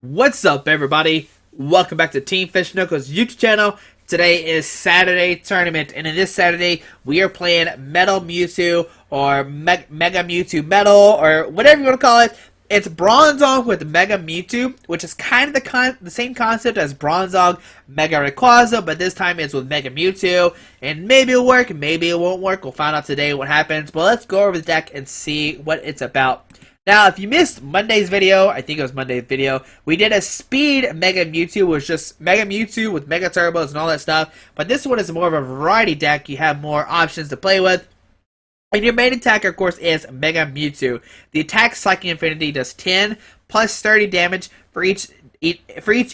What's up, everybody? Welcome back to Team Fish Knuckles YouTube channel. Today is Saturday tournament, and in this Saturday, we are playing Metal Mewtwo, or Mega Mewtwo Metal, or whatever you want to call it. It's Bronzong with Mega Mewtwo, which is kind of the same concept as Bronzong Mega Rayquaza, but this time it's with Mega Mewtwo, and maybe it'll work, maybe it won't work. We'll find out today what happens, but let's go over the deck and see what it's about. Now, if you missed Monday's video, I think it was Monday's video, we did a speed Mega Mewtwo, which was just Mega Mewtwo with Mega Turbos and all that stuff. But this one is more of a variety deck. You have more options to play with. And your main attacker, of course, is Mega Mewtwo. The attack Psychic Infinity does 10 plus 30 damage for each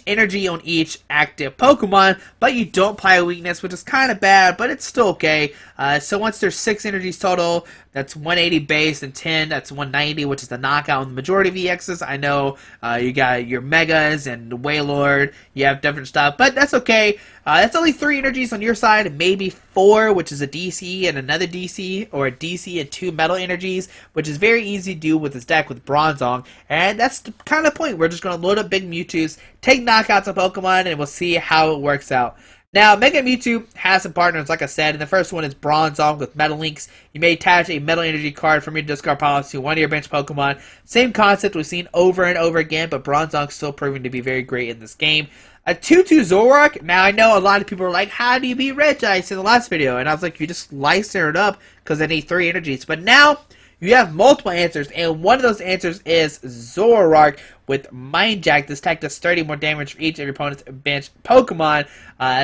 energy on each active Pokemon, but you don't apply a weakness, which is kind of bad, but it's still okay. So once there's 6 energies total, that's 180 base, and 10, that's 190, which is the knockout on the majority of EXs. I know you got your Megas and Wailord, you have different stuff, but that's okay. That's only 3 energies on your side, maybe 4, which is a DC and another DC, or a DC and 2 metal energies, which is very easy to do with this deck with Bronzong, and that's the kind of point. We're just going to load up big Mewtwo's, take knockouts of Pokemon, and we'll see how it works out. Now, Mega Mewtwo has some partners, like I said, and the first one is Bronzong with Metal Links. You may attach a Metal Energy card from your discard pile to one of your bench Pokemon. Same concept we've seen over and over again, but Bronzong's still proving to be very great in this game. A 2-2 Zoroark. Now, I know a lot of people are like, how do you beat Regice in the last video? And I was like, you just licer it up because I need 3 energies. But now, you have multiple answers, and one of those answers is Zoroark with Mind Jack. This attack does 30 more damage for each of your opponent's bench Pokemon.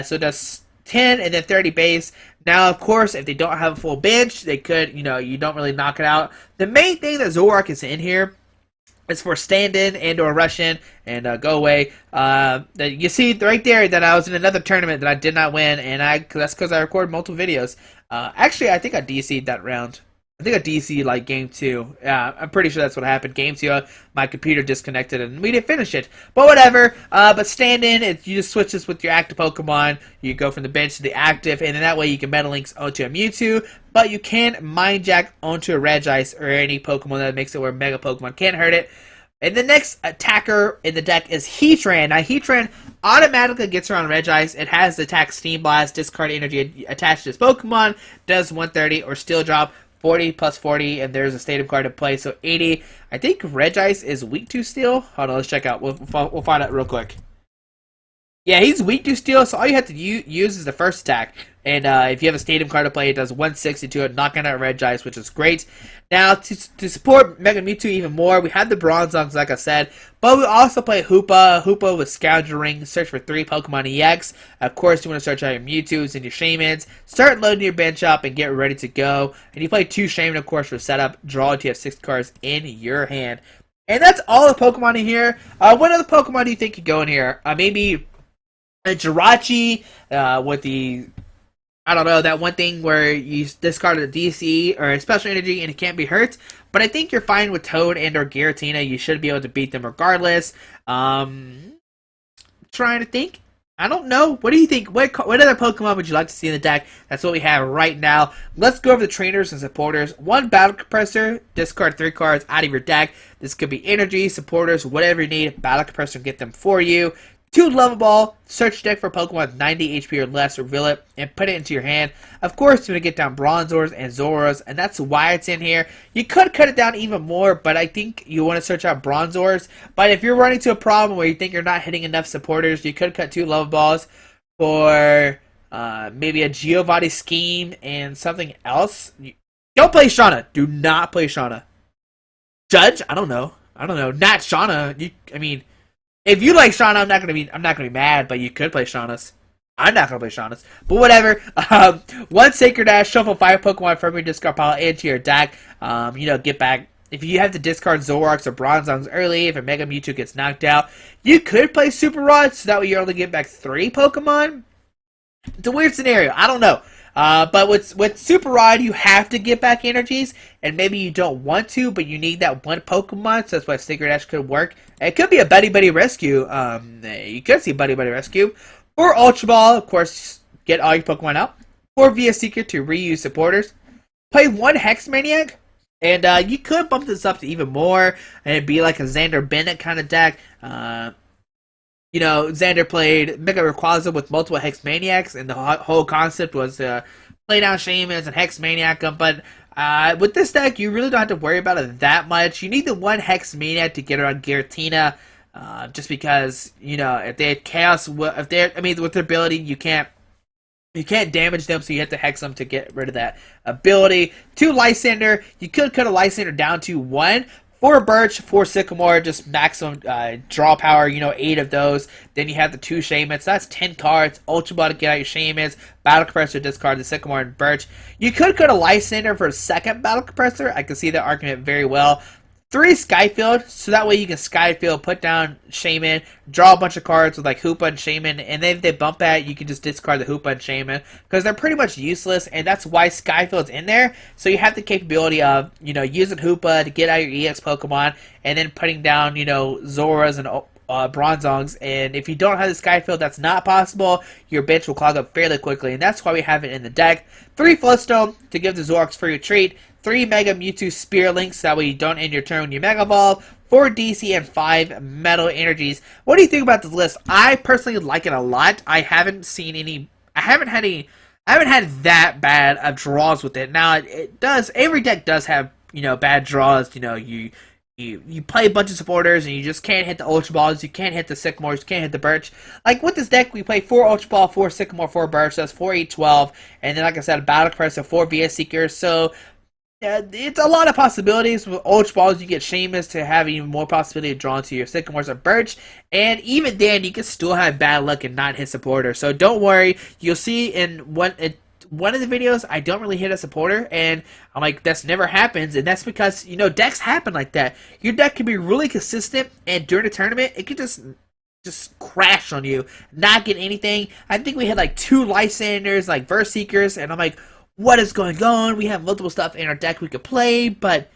So it does 10 and then 30 base. Now, of course, if they don't have a full bench, they could, you don't really knock it out. The main thing that Zoroark is in here is for stand-in and or rush-in and go away. You see right there that I was in another tournament that I did not win, and that's because I recorded multiple videos. Actually, I think I DC'd that round. I think I DC like game 2. Yeah, I'm pretty sure that's what happened. Game 2, my computer disconnected and we didn't finish it. But whatever. But stand in, you just switch this with your active Pokemon. You go from the bench to the active, and then that way you can Metal Links onto a Mewtwo. But you can Mind Jack onto a Regice or any Pokemon that makes it where Mega Pokemon can't hurt it. And the next attacker in the deck is Heatran. Now, Heatran automatically gets around Regice. It has the attack Steam Blast, discard energy attached to its Pokemon, does 130 or Steel Drop. 40 plus 40, and there's a Stadium card to play, so 80. I think Regice is weak to Steel. Hold on, let's check out. We'll find out real quick. Yeah, he's weak to Steel, so all you have to use is the first attack. And if you have a Stadium card to play, it does 160 to it, knocking out Regice, which is great. Now, to support Mega Mewtwo even more, we have the Bronzongs, like I said, but we also play Hoopa. Hoopa with Scoundrel Ring, search for 3 Pokemon EX. Of course, you want to search out your Mewtwo's and your Shaymins. Start loading your bench up and get ready to go. And you play 2 Shaymin, of course, for setup. Draw until you have 6 cards in your hand. And that's all the Pokemon in here. What other Pokemon do you think could go in here? Maybe a Jirachi with the... I don't know, that one thing where you discard a DC or a special energy and it can't be hurt. But I think you're fine with Toad and or Giratina. You should be able to beat them regardless. Trying to think. I don't know. What do you think? What other Pokemon would you like to see in the deck? That's what we have right now. Let's go over the trainers and supporters. 1 Battle Compressor. Discard 3 cards out of your deck. This could be energy, supporters, whatever you need. Battle Compressor can get them for you. 2 Level Ball, search deck for Pokemon with 90 HP or less, reveal it, and put it into your hand. Of course, you're going to get down Bronzors and Zoras, and that's why it's in here. You could cut it down even more, but I think you want to search out Bronzors. But if you're running into a problem where you think you're not hitting enough supporters, you could cut 2 Level Balls for maybe a Geovati Scheme and something else. Don't play Shauna. Do not play Shauna. Judge? I don't know. Not Shauna. If you like Shauna, I'm not gonna be mad, but you could play Shauna's. I'm not gonna play Shauna's, but whatever. 1 Sacred Dash, shuffle 5 Pokemon from your discard pile into your deck. Get back. If you have to discard Zoroarks or Bronzongs early, if a Mega Mewtwo gets knocked out, you could play Super Rod, so that way you only get back 3 Pokemon. It's a weird scenario. I don't know. But with Super Rod, you have to get back energies, and maybe you don't want to, but you need that 1 Pokemon, so that's why Sacred Dash could work. It could be a Buddy Buddy Rescue. You could see Buddy Buddy Rescue. Or Ultra Ball, of course, get all your Pokemon out. Or via Secret to reuse supporters. Play 1 Hex Maniac. And you could bump this up to even more, and it'd be like a Xander Bennett kind of deck. Xander played Mega Rayquaza with multiple Hex Maniacs, and the whole concept was to play down Shaymins and Hex Maniac them. But with this deck, you really don't have to worry about it that much. You need the one Hex Maniac to get around Giratina, just because if they had Chaos, with their ability, you can't damage them, so you have to hex them to get rid of that ability. 2 Lysander, you could cut a Lysander down to 1. 4 Birch, 4 Sycamore, just maximum draw power, 8 of those. Then you have the 2 Shaymins, so that's 10 cards. Ultra Ball to get out your Shaymins, Battle Compressor, discard the Sycamore and Birch. You could cut a Lysander for a second Battle Compressor. I can see that argument very well. 3 Skyfield, so that way you can Skyfield, put down Shaymin, draw a bunch of cards with like Hoopa and Shaymin, and then if they bump that, you can just discard the Hoopa and Shaymin, because they're pretty much useless, and that's why Skyfield's in there. So you have the capability of, using Hoopa to get out your EX Pokemon, and then putting down, Zoras and Bronzongs, and if you don't have the Skyfield, that's not possible. Your bench will clog up fairly quickly, and that's why we have it in the deck. 3 Floodstone to give the Zoroarks free retreat. 3 Mega Mewtwo Spear Links, that way you don't end your turn when you Mega Evolve. 4 DC and 5 Metal Energies. What do you think about this list? I personally like it a lot. I haven't had that bad of draws with it. Now it does. Every deck does have bad draws. You play a bunch of supporters and you just can't hit the Ultra Balls, you can't hit the Sycamores, you can't hit the Birch. Like with this deck, we play 4 Ultra Ball, 4 Sycamore, 4 Birch, so that's 4, 8, 12, and then like I said, a Battle Compressor, 4 VS Seekers, so it's a lot of possibilities. With Ultra Balls, you get Shamus to have even more possibility of drawing to your Sycamores or Birch, and even then, you can still have bad luck and not hit supporter, so don't worry, you'll see in one of the videos, I don't really hit a supporter, and I'm like, that's never happens, and that's because, decks happen like that. Your deck can be really consistent, and during a tournament, it can just crash on you, not get anything. I think we had like 2 Lysanders, like Verse Seekers, and I'm like, what is going on? We have multiple stuff in our deck we could play, but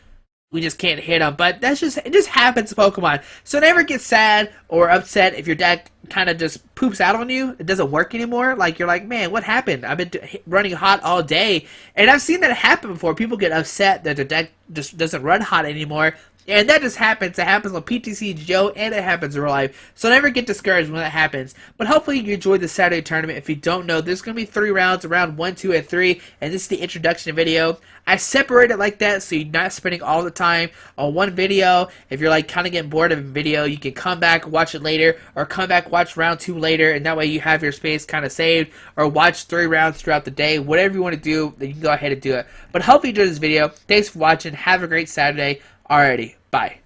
we just can't hit them. But it just happens to Pokemon. So never get sad or upset if your deck kind of just poops out on you. It doesn't work anymore. Like, you're like, man, what happened? I've been running hot all day. And I've seen that happen before. People get upset that their deck just doesn't run hot anymore. And that just happens. It happens on PTC, Joe, and it happens in real life. So never get discouraged when that happens. But hopefully you enjoyed the Saturday tournament. If you don't know, there's going to be 3 rounds, round 1, 2, and 3. And this is the introduction video. I separate it like that so you're not spending all the time on one video. If you're like kind of getting bored of a video, you can come back, watch it later, or come back, watch round 2 later, and that way you have your space kind of saved, or watch 3 rounds throughout the day. Whatever you want to do, then you can go ahead and do it. But hopefully you enjoyed this video. Thanks for watching. Have a great Saturday. Alrighty, bye.